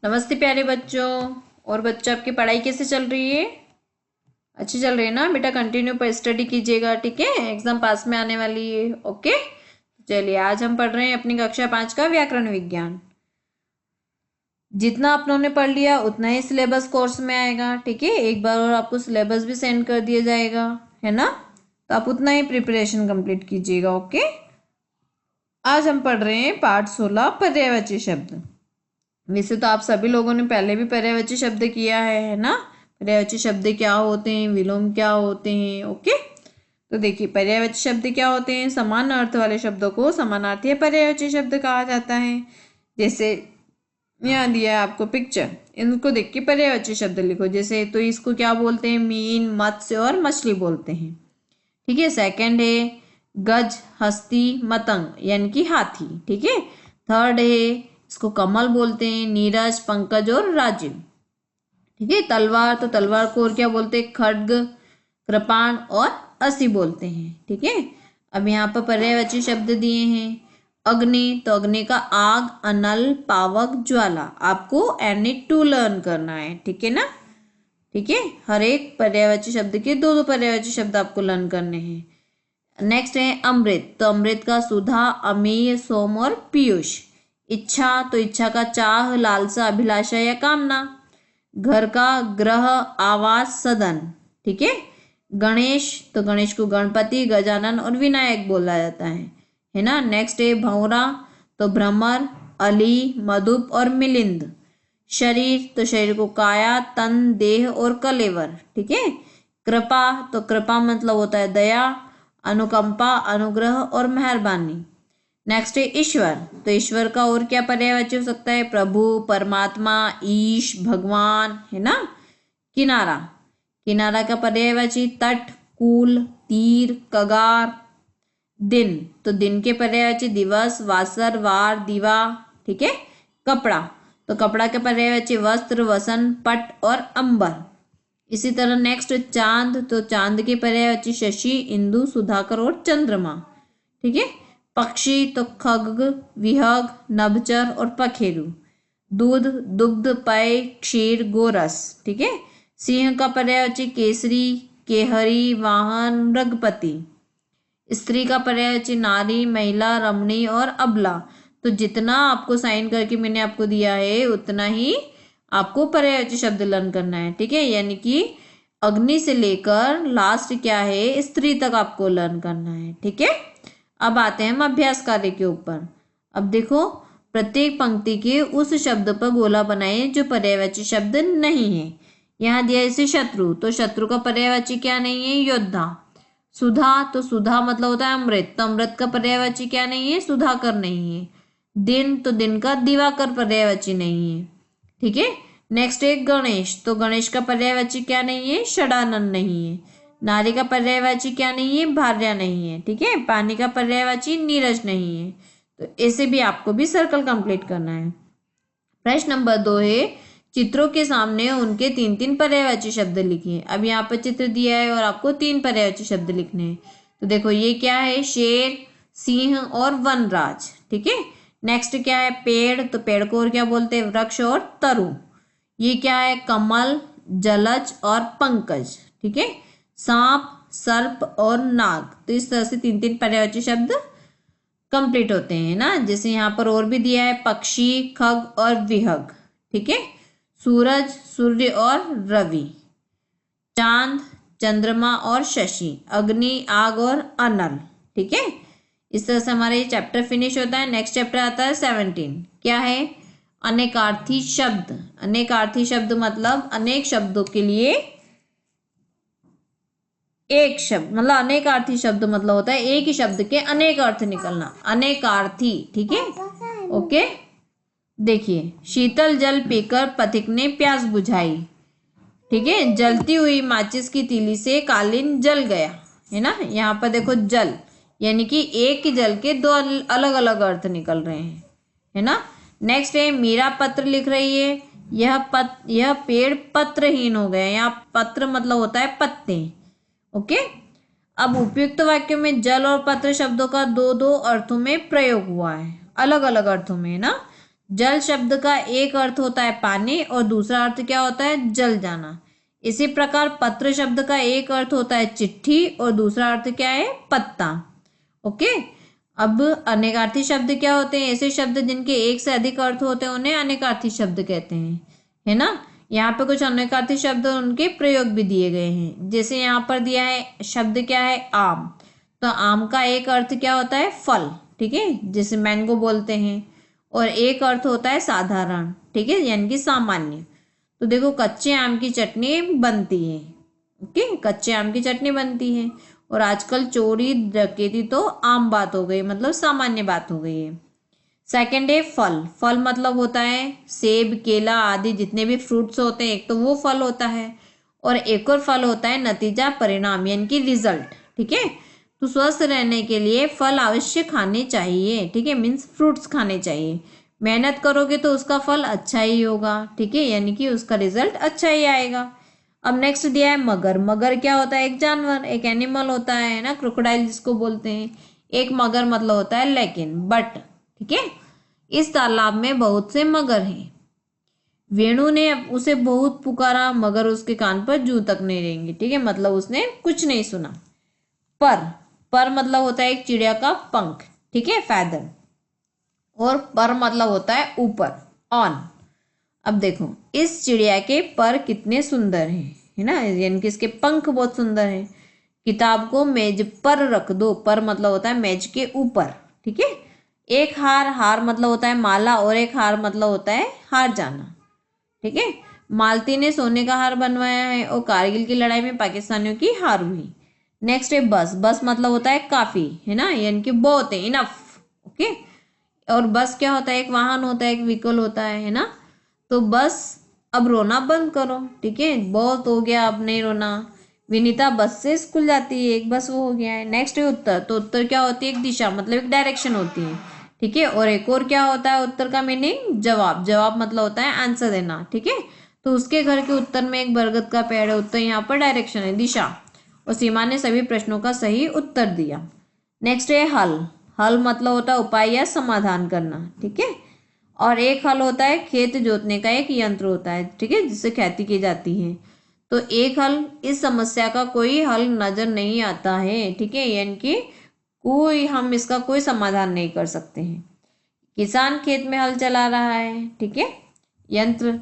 नमस्ते प्यारे बच्चों। और बच्चों, आपकी पढ़ाई कैसे चल रही है? अच्छी चल रही है ना बेटा? कंटिन्यू पर स्टडी कीजिएगा, ठीक है? एग्जाम पास में आने वाली है। ओके, चलिए आज हम पढ़ रहे हैं अपनी कक्षा 5 का व्याकरण विज्ञान। जितना आप लोगों ने पढ़ लिया उतना ही सिलेबस कोर्स में आएगा, ठीक है? एक बार और आपको सिलेबस भी सेंड कर दिया जाएगा, है ना? तो आप उतना ही प्रिपरेशन कंप्लीट कीजिएगा। ओके, आज हम पढ़ रहे हैं पाठ 16 पर्यायवाची शब्द। वैसे तो आप सभी लोगों ने पहले भी पर्यायवाची शब्द किया है ना? पर्यायवाची शब्द क्या होते हैं, विलोम क्या होते हैं। ओके, तो देखिए पर्यायवाची शब्द क्या होते हैं। समान अर्थ वाले शब्दों को समानार्थी या पर्यायवाची शब्द कहा जाता है। जैसे यहाँ दिया है आपको पिक्चर, इनको देख के पर्यायवाची शब्द लिखो। जैसे तो इसको क्या बोलते हैं? मीन, मत्स्य और मछली बोलते हैं, ठीक है? सेकंड है गज, हस्ती, मतंग यानी कि हाथी, ठीक है? थर्ड है, इसको कमल बोलते हैं, नीरज, पंकज और राजीव, ठीक है? तलवार, तो तलवार को और क्या बोलते हैं? खड्ग, कृपाण और असी बोलते हैं, ठीक है? अब यहाँ पर पर्यायवाची शब्द दिए हैं। अग्नि, तो अग्नि का आग, अनल, पावक, ज्वाला। आपको एनी टू लर्न करना है, ठीक है ना? ठीक है, हर एक पर्यायवाची शब्द के दो दो पर्यायवाची शब्द आपको लर्न करने हैं। नेक्स्ट है अमृत, तो अमृत का सुधा, अमीय, सोम और पीयूष। इच्छा, तो इच्छा का चाह, लालसा, अभिलाषा या कामना। घर का ग्रह, आवास, सदन, ठीक है? गणेश, तो गणेश को गणपति, गजानन और विनायक बोला जाता है ना? नेक्स्ट है भंवरा, तो भ्रमर, अली, मधुप और मिलिंद। शरीर, तो शरीर को काया, तन, देह और कलेवर, ठीक है? कृपा, तो कृपा मतलब होता है दया, अनुकंपा, अनुग्रह और मेहरबानी। नेक्स्ट है ईश्वर, तो ईश्वर का और क्या पर्यायवाची हो सकता है? प्रभु, परमात्मा, ईश, भगवान, है ना? किनारा, किनारा का पर्यायवाची तट, कूल, तीर, कगार। दिन, तो दिन के पर्यायवाची दिवस, वासर, वार, दीवा, ठीक है? कपड़ा, तो कपड़ा के पर्यायवाची वस्त्र, वसन, पट और अंबर। इसी तरह नेक्स्ट चांद, तो चांद के पर्यायवाची शशि, इंदु, सुधाकर और चंद्रमा, ठीक है? पक्षी, तो खग, विहग, नभचर और पखेरु। दूध, दुग्ध, पेय, क्षीर, गोरस, ठीक है? सिंह का पर्यायवाची केसरी, केहरी, वाहन, मृगपति। स्त्री का पर्यायवाची नारी, महिला, रमणी और अबला। तो जितना आपको साइन करके मैंने आपको दिया है उतना ही आपको पर्यायवाची शब्द लर्न करना है, ठीक है? यानी कि अग्नि से लेकर लास्ट क्या है, स्त्री तक आपको लर्न करना है, ठीक है? अब आते हैं हम अभ्यास कार्य के ऊपर। अब देखो, प्रत्येक पंक्ति के उस शब्द पर गोला बनाए जो पर्यायवाची शब्द नहीं है। यहाँ दिया जैसे शत्रु, तो शत्रु का पर्यायवाची क्या नहीं है? योद्धा। सुधा, तो सुधा मतलब होता है अमृत, तो अमृत का पर्यायवाची क्या नहीं है? सुधाकर नहीं है। दिन, तो दिन का दिवाकर पर्यायवाची नहीं है, ठीक है? नेक्स्ट है गणेश, तो गणेश का पर्यायवाची क्या नहीं है? षडानंद नहीं है। नारी का पर्यायवाची क्या नहीं है? भार्या नहीं है, ठीक है? पानी का पर्यायवाची नीरज नहीं है। तो ऐसे भी आपको भी सर्कल कंप्लीट करना है। प्रश्न नंबर 2 है, चित्रों के सामने उनके तीन तीन पर्यायवाची शब्द लिखिए। अब यहाँ पर चित्र दिया है और आपको तीन पर्यायवाची शब्द लिखने हैं। तो देखो ये क्या है? शेर, सिंह और वनराज, ठीक है? नेक्स्ट क्या है? पेड़, तो पेड़ को और क्या बोलते हैं? वृक्ष और तरु। ये क्या है? कमल, जलज और पंकज, ठीक है? सांप, सर्प और नाग। तो इस तरह से तीन तीन पर्यायवाची शब्द कंप्लीट होते हैं ना? जैसे यहाँ पर और भी दिया है पक्षी, खग और विहग, ठीक है? सूरज, सूर्य और रवि। चांद, चंद्रमा और शशि। अग्नि, आग और अनल, ठीक है? इस तरह से हमारा ये चैप्टर फिनिश होता है। नेक्स्ट चैप्टर आता है 17। क्या है? अनेकार्थी शब्द। अनेकार्थी शब्द मतलब अनेक शब्दों के लिए एक शब्द, मतलब अनेकार्थी शब्द मतलब होता है एक ही शब्द के अनेक अर्थ निकलना, अनेकार्थी, ठीक है? ओके, देखिए शीतल जल पीकर पथिक ने प्यास बुझाई, ठीक है? जलती हुई माचिस की तीली से कालीन जल गया, है ना? यहाँ पर देखो जल यानी कि एक ही जल के दो अलग अलग अर्थ निकल रहे हैं, है ना? नेक्स्ट है मीरा पत्र लिख रही है। यह पेड़ पत्रहीन हो गया। यहाँ पत्र मतलब होता है पत्ते, ओके? अब उपयुक्त वाक्य में जल और पत्र शब्दों का दो दो अर्थों में प्रयोग हुआ है, अलग अलग अर्थों में, ना? जल शब्द का एक अर्थ होता है पानी और दूसरा अर्थ क्या होता है, जल जाना। इसी प्रकार पत्र शब्द का एक अर्थ होता है चिट्ठी और दूसरा अर्थ क्या है, पत्ता। ओके। अब अनेकार्थी शब्द क्या होते हैं, ऐसे शब्द जिनके एक से अधिक अर्थ होते हैं उन्हें अनेकार्थी शब्द कहते हैं, है ना। यहाँ पे कुछ अनेकार्थी शब्द और उनके प्रयोग भी दिए गए हैं। जैसे यहाँ पर दिया है शब्द क्या है, आम। तो आम का एक अर्थ क्या होता है, फल, ठीक है, जैसे मैंगो बोलते हैं। और एक अर्थ होता है साधारण, ठीक है, यानी कि सामान्य। तो देखो कच्चे आम की चटनी बनती है। ओके, कच्चे आम की चटनी बनती है। और आजकल चोरी डकैती तो आम बात हो गई, मतलब सामान्य बात हो गई है। सेकंड है फल। फल मतलब होता है सेब, केला आदि जितने भी फ्रूट्स होते हैं, एक तो वो फल होता है। और एक और फल होता है नतीजा, परिणाम, यानी कि रिजल्ट, ठीक है। तो स्वस्थ रहने के लिए फल अवश्य खाने चाहिए, ठीक है, मीन्स फ्रूट्स खाने चाहिए। मेहनत करोगे तो उसका फल अच्छा ही होगा, ठीक है, यानी कि उसका रिजल्ट अच्छा ही आएगा। अब नेक्स्ट दिया है मगर। मगर क्या होता है, एक जानवर, एक एनिमल होता है ना, क्रोकोडाइल जिसको बोलते हैं। एक मगर मतलब होता है लेकिन, बट, ठीक है। इस तालाब में बहुत से मगर हैं। वेणु ने उसे बहुत पुकारा मगर उसके कान पर जू तक नहीं रेंगी, ठीक है, मतलब उसने कुछ नहीं सुना। पर, पर मतलब होता है एक चिड़िया का पंख, ठीक है, फैदर। और पर मतलब होता है ऊपर, ऑन। अब देखो इस चिड़िया के पर कितने सुंदर हैं, है ना, यानी कि इसके पंख बहुत सुंदर हैं। किताब को मेज पर रख दो, पर मतलब होता है मेज के ऊपर, ठीक है। एक हार, हार मतलब होता है माला, और एक हार मतलब होता है हार जाना, ठीक है। मालती ने सोने का हार बनवाया है और कारगिल की लड़ाई में पाकिस्तानियों की हार हुई। नेक्स्ट है बस। बस मतलब होता है काफी, है ना, यानी कि बहुत है, इनफ। ओके। और बस क्या होता है, एक वाहन होता है, एक व्हीकल होता है ना। तो बस अब रोना बंद करो, ठीक है, बहुत हो गया, अब नहीं रोना। विनीता बस से स्कूल जाती है, एक बस वो हो गया है। नेक्स्ट है उत्तर। तो उत्तर क्या होती है, एक दिशा, मतलब एक डायरेक्शन होती है, ठीक है। और एक और क्या होता है उत्तर का मीनिंग, जवाब। जवाब मतलब होता है आंसर देना, ठीक है। तो उसके घर के उत्तर में एक बरगद का पेड़ है, उत्तर यहाँ पर डायरेक्शन है, दिशा। और सीमा ने सभी प्रश्नों का सही उत्तर दिया। नेक्स्ट है हल। हल मतलब होता है उपाय या समाधान करना, ठीक है। और एक हल होता है खेत जोतने का एक यंत्र होता है, ठीक है, जिससे खेती की जाती है। तो एक हल, इस समस्या का कोई हल नजर नहीं आता है, ठीक है, यानी कि कोई, हम इसका कोई समाधान नहीं कर सकते हैं। किसान खेत में हल चला रहा है, ठीक है, यंत्र।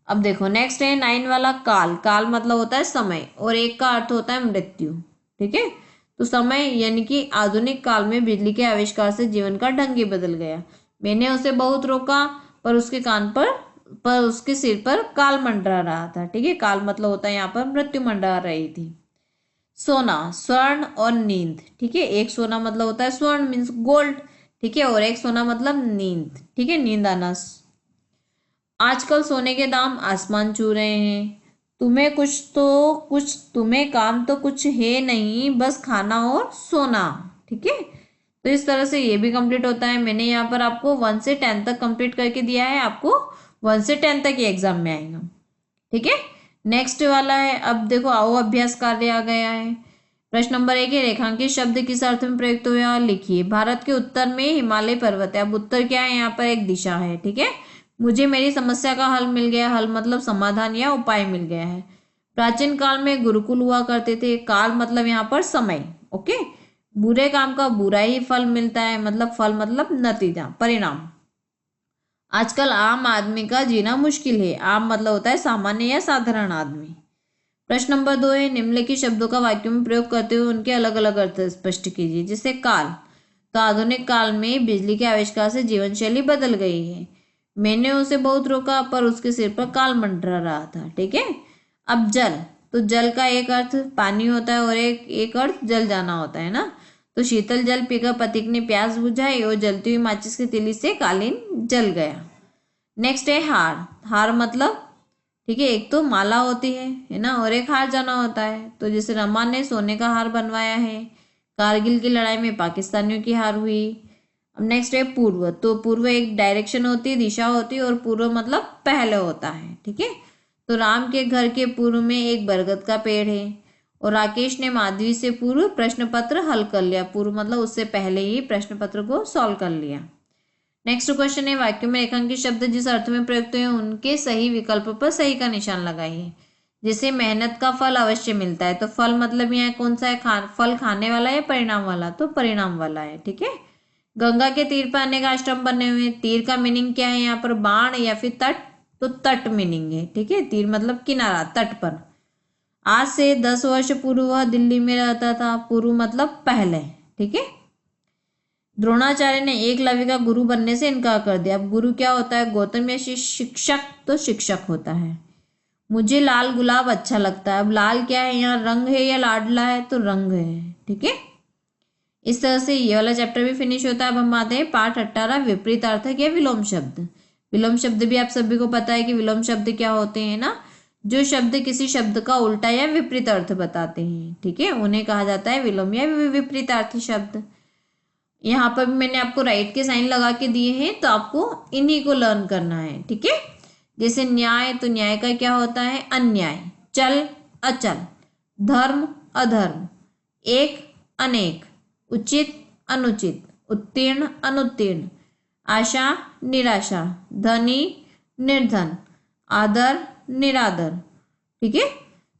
अब देखो नेक्स्ट है 9 वाला काल। काल मतलब होता है समय और एक का अर्थ होता है मृत्यु, ठीक है। तो समय यानी कि आधुनिक काल में बिजली के आविष्कार से जीवन का ढंग ही बदल गया। मैंने उसे बहुत रोका पर उसके कान पर उसके सिर पर काल मंडरा रहा था, ठीक है। काल मतलब होता है यहाँ पर मृत्यु मंडरा रही थी। सोना, स्वर्ण और नींद, ठीक है। एक सोना मतलब होता है स्वर्ण मीन्स गोल्ड, ठीक है, और एक सोना मतलब नींद, ठीक है, नींद आना। आजकल सोने के दाम आसमान छू रहे हैं। तुम्हें कुछ तो कुछ, तुम्हें काम तो कुछ है नहीं, बस खाना और सोना, ठीक है। तो इस तरह से ये भी कंप्लीट होता है। मैंने यहाँ पर आपको 1 से 10 तक कंप्लीट करके दिया है, आपको 1 से 10 तक ये एग्जाम में आएगा, ठीक है। नेक्स्ट वाला है, अब देखो आओ अभ्यास कार्य आ गया है। प्रश्न नंबर 1 है रेखांकित शब्द किस अर्थ में प्रयुक्त हुए और लिखिए। भारत के उत्तर में हिमालय पर्वत है। अब उत्तर क्या है, यहाँ पर एक दिशा है, ठीक है। मुझे मेरी समस्या का हल मिल गया। हल मतलब समाधान या उपाय मिल गया है। प्राचीन काल में गुरुकुल हुआ करते थे। काल मतलब यहाँ पर समय, ओके। बुरे काम का बुरा ही फल मिलता है, मतलब फल मतलब नतीजा, परिणाम। आजकल आम आदमी का जीना मुश्किल है। आम मतलब होता है सामान्य या साधारण आदमी। प्रश्न नंबर 2 है निम्नलिखित शब्दों का वाक्यों में प्रयोग करते हुए उनके अलग अलग अर्थ स्पष्ट कीजिए। जैसे काल, तो आधुनिक काल में बिजली के आविष्कार से जीवन शैली बदल गई है। मैंने उसे बहुत रोका पर उसके सिर पर काल मंडरा रहा था, ठीक है। अब जल, तो जल का एक अर्थ पानी होता है और एक अर्थ जल जाना होता है ना। तो शीतल जल पीकर पथिक ने प्यास बुझाई और जलती हुई माचिस की तीली से कालीन जल गया। नेक्स्ट है हार। हार मतलब, ठीक है, एक तो माला होती है ना, और एक हार जाना होता है। तो जैसे रमा ने सोने का हार बनवाया है। कारगिल की लड़ाई में पाकिस्तानियों की हार हुई। अब नेक्स्ट है पूर्व। तो पूर्व एक डायरेक्शन होती है, दिशा होती है, और पूर्व मतलब पहले होता है, ठीक है। तो राम के घर के पूर्व में एक बरगद का पेड़ है। और राकेश ने माधवी से पूर्व प्रश्न पत्र हल कर लिया। पूर्व मतलब उससे पहले ही प्रश्न पत्र को सॉल्व कर लिया। नेक्स्ट क्वेश्चन है, वाक्य में रेखांकित शब्द जिस अर्थ में प्रयुक्त हुए उनके सही विकल्प पर सही का निशान लगाइए। जैसे मेहनत का फल अवश्य मिलता है, तो फल मतलब यहाँ कौन सा है, फल खाने वाला है परिणाम वाला, तो परिणाम वाला है। ठीक है। गंगा के तीर पर अनेक आश्रम बने हुए हैं, तीर का मीनिंग क्या है यहाँ पर, बाण या फिर तट, तो तट मीनिंग है। ठीक है, तीर मतलब किनारा, तट पर। आज से 10 वर्ष पूर्व वह दिल्ली में रहता था, पूर्व मतलब पहले। ठीक है। द्रोणाचार्य ने एकलव्य का गुरु बनने से इनकार कर दिया। अब गुरु क्या होता है, गौतम या शिक्षक, तो शिक्षक होता है। मुझे लाल गुलाब अच्छा लगता है। अब लाल क्या है यहाँ, रंग है या लाडला है, तो रंग है। ठीक है। इस तरह से ये वाला चैप्टर भी फिनिश होता है। अब हम आते हैं पाठ 18, विपरीत अर्थक या विलोम शब्द। विलोम शब्द भी आप सभी को पता है कि विलोम शब्द क्या होते हैं ना, जो शब्द किसी शब्द का उल्टा या विपरीत अर्थ बताते हैं। ठीक है, उन्हें कहा जाता है विलोम या विपरीतार्थी शब्द। यहाँ पर भी मैंने आपको राइट के साइन लगा के दिए हैं, तो आपको इन्हीं को लर्न करना है। ठीक है। जैसे न्याय, तो न्याय का क्या होता है, अन्याय। चल अचल, धर्म अधर्म, एक अनेक, उचित अनुचित, उत्तीर्ण अनुत्तीर्ण, आशा निराशा, धनी निर्धन, आदर निरादर। ठीक है।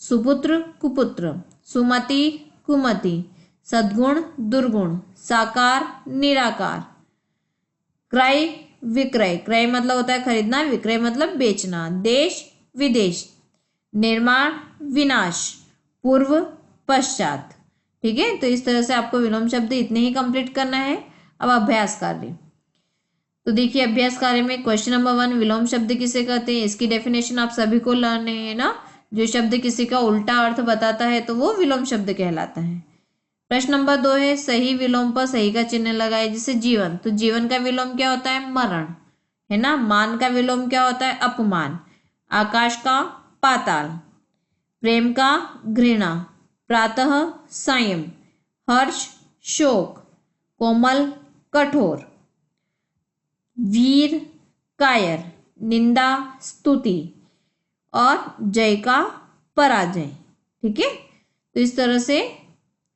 सुपुत्र कुपुत्र, सुमति कुमति, सद्गुण दुर्गुण, साकार निराकार, क्रय विक्रय, क्रय मतलब होता है खरीदना, विक्रय मतलब बेचना, देश विदेश, निर्माण विनाश, पूर्व पश्चात। ठीक है। तो इस तरह से आपको विलोम शब्द इतने ही कंप्लीट करना है। अब अभ्यास कार्य, तो देखिए अभ्यास कार्य में क्वेश्चन नंबर 1, विलोम शब्द किसे कहते हैं, इसकी डेफिनेशन आप सभी को लर्न है ना। जो शब्द किसी का उल्टा अर्थ बताता है तो वो विलोम शब्द कहलाता है। प्रश्न नंबर 2 है, सही विलोम पर सही का चिन्ह लगाए। जैसे जीवन, तो जीवन का विलोम क्या होता है, मरण, है ना। मान का विलोम क्या होता है, अपमान। आकाश का पाताल, प्रेम का घृणा, प्रातः सायं, हर्ष शोक, कोमल कठोर, वीर कायर, निंदा स्तुति, और जय का पराजय। ठीक है। तो इस तरह से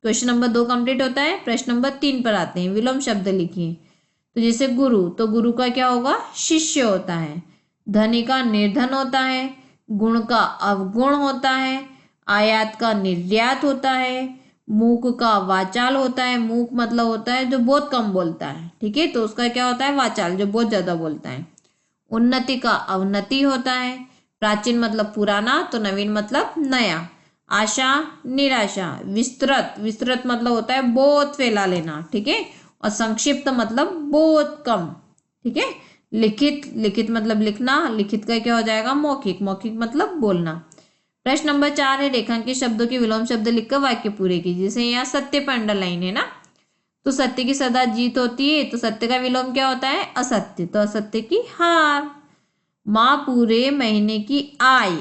क्वेश्चन नंबर 2 कंप्लीट होता है। प्रश्न नंबर 3 पर आते हैं, विलोम शब्द लिखिए। तो जैसे गुरु, तो गुरु का क्या होगा, शिष्य होता है। धनी का निर्धन होता है, गुण का अवगुण होता है, आयात का निर्यात होता है, मूक का वाचाल होता है। मूक मतलब होता है जो बहुत कम बोलता है। ठीक है, तो उसका क्या होता है, वाचाल, जो बहुत ज्यादा बोलता है। उन्नति का अवनति होता है। प्राचीन मतलब पुराना, तो नवीन मतलब नया। आशा निराशा, विस्तृत, विस्तृत मतलब होता है बहुत फैला लेना। ठीक है। और संक्षिप्त मतलब बहुत कम। ठीक है। लिखित, लिखित मतलब लिखना, लिखित का क्या हो जाएगा, मौखिक, मौखिक मतलब बोलना। प्रश्न नंबर 4 है, रेखांकित शब्दों के विलोम शब्द लिखकर वाक्य पूरे कीजिए। जैसे यहाँ सत्य पर अंडरलाइन है ना, तो सत्य की सदा जीत होती है, तो सत्य का विलोम क्या होता है, असत्य, तो असत्य की हार। माँ पूरे महीने की आय,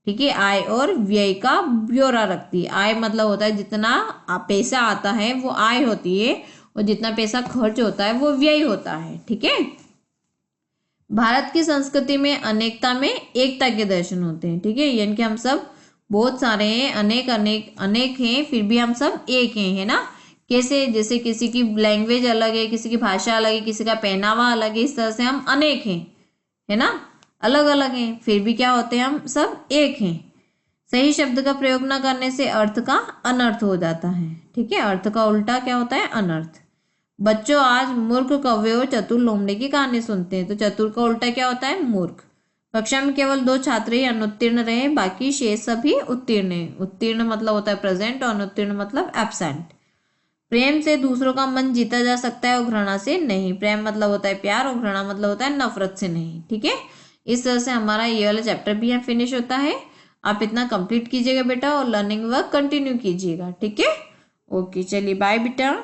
ठीक है, आय और व्यय का ब्यौरा रखती है। आय मतलब होता है जितना पैसा आता है वो आय होती है, और जितना पैसा खर्च होता है वो व्यय होता है। ठीक है। भारत की संस्कृति में अनेकता में एकता के दर्शन होते हैं। ठीक है, यानी कि हम सब बहुत सारे हैं, अनेक अनेक अनेक हैं, फिर भी हम सब एक हैं, है ना। कैसे, जैसे किसी की लैंग्वेज अलग है, किसी की भाषा अलग है, किसी का पहनावा अलग है, इस तरह से हम अनेक हैं, है ना, अलग अलग हैं, फिर भी क्या होते हैं, हम सब एक हैं। सही शब्द का प्रयोग न करने से अर्थ का अनर्थ हो जाता है। ठीक है, अर्थ का उल्टा क्या होता है, अनर्थ। बच्चों आज मूर्ख कौवे और चतुर लोमड़े की कहानी सुनते हैं, तो चतुर का उल्टा क्या होता है, मूर्ख। कक्षा में केवल 2 छात्र ही अनुत्तीर्ण रहे, बाकी शेष सभी उत्तीर्ण हैं। उत्तीर्ण मतलब होता है प्रेजेंट, और अनुत्तीर्ण मतलब एब्सेंट। प्रेम से दूसरों का मन जीता जा सकता है और घृणा से नहीं। प्रेम मतलब होता है प्यार, और घृणा मतलब होता है नफरत से नहीं। ठीक है, इस तरह से हमारा ये वाला चैप्टर भी यहाँ फिनिश होता है। आप इतना कंप्लीट कीजिएगा बेटा, और लर्निंग वर्क कंटिन्यू कीजिएगा। ठीक है, ओके, चलिए बाय बेटा।